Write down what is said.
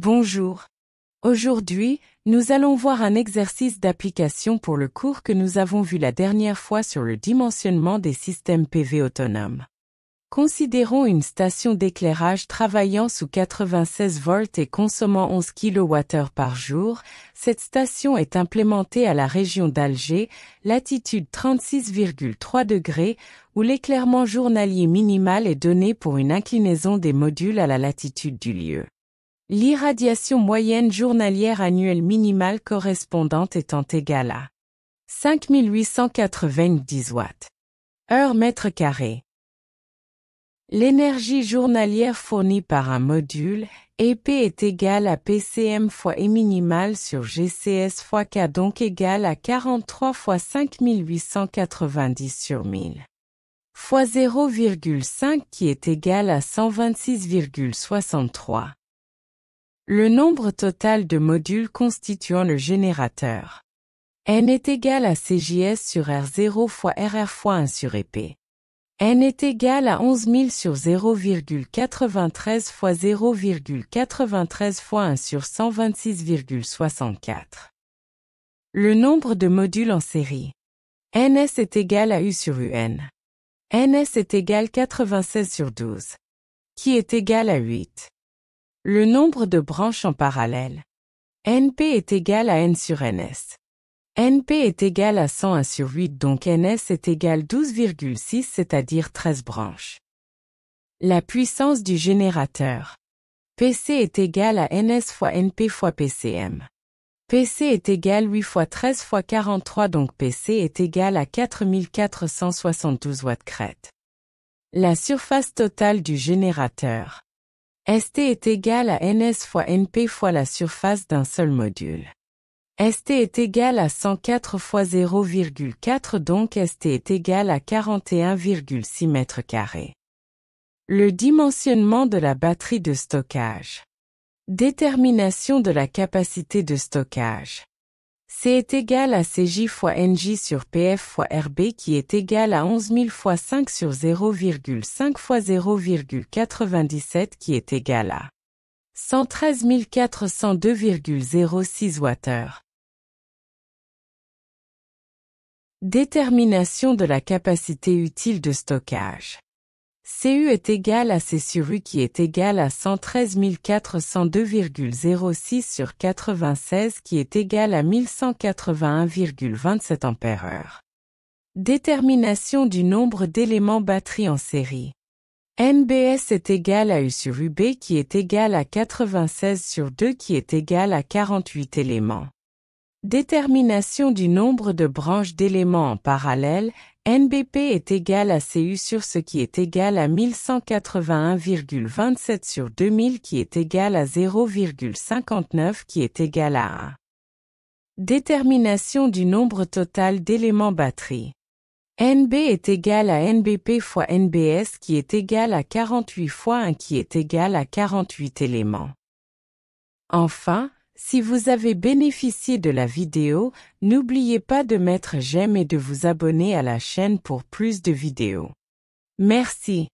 Bonjour. Aujourd'hui, nous allons voir un exercice d'application pour le cours que nous avons vu la dernière fois sur le dimensionnement des systèmes PV autonomes. Considérons une station d'éclairage travaillant sous 96 volts et consommant 11 kWh par jour. Cette station est implémentée à la région d'Alger, latitude 36,3 degrés, où l'éclairement journalier minimal est donné pour une inclinaison des modules à la latitude du lieu. L'irradiation moyenne journalière annuelle minimale correspondante étant égale à 5890 watts. Heure mètre carré. L'énergie journalière fournie par un module, EP est égale à PCM fois E minimal sur GCS fois K, donc égale à 43 fois 5890 sur 1000 fois 0,5 qui est égal à 126,63. Le nombre total de modules constituant le générateur. N est égal à CJS sur R0 fois RR fois 1 sur EP. N est égal à 11 000 sur 0,93 fois 0,93 fois 1 sur 126,64. Le nombre de modules en série. NS est égal à U sur UN. NS est égal à 96 sur 12, qui est égal à 8. Le nombre de branches en parallèle. NP est égal à N sur NS. NP est égal à 101 sur 8, donc NS est égal à 12,6, c'est-à-dire 13 branches. La puissance du générateur. PC est égal à NS fois NP fois PCM. PC est égal à 8 fois 13 fois 43, donc PC est égal à 4472 watts crête. La surface totale du générateur. ST est égal à NS fois NP fois la surface d'un seul module. ST est égal à 104 fois 0,4, donc ST est égal à 41,6 mètres carrés. Le dimensionnement de la batterie de stockage. Détermination de la capacité de stockage. C est égal à CJ fois NJ sur PF fois RB qui est égal à 11 000 fois 5 sur 0,5 fois 0,97 qui est égal à 113 402,06 Wh. Détermination de la capacité utile de stockage. CU est égal à C sur U qui est égal à 113 402,06 sur 96 qui est égal à 1181,27 ampères-heure. Détermination du nombre d'éléments batterie en série. NBS est égal à U sur UB qui est égal à 96 sur 2 qui est égal à 48 éléments. Détermination du nombre de branches d'éléments en parallèle. NBP est égal à CU sur ce qui est égal à 1181,27 sur 2000 qui est égal à 0,59 qui est égal à 1. Détermination du nombre total d'éléments batterie. NB est égal à NBP fois NBS qui est égal à 48 fois 1 qui est égal à 48 éléments. Enfin, si vous avez bénéficié de la vidéo, n'oubliez pas de mettre j'aime et de vous abonner à la chaîne pour plus de vidéos. Merci.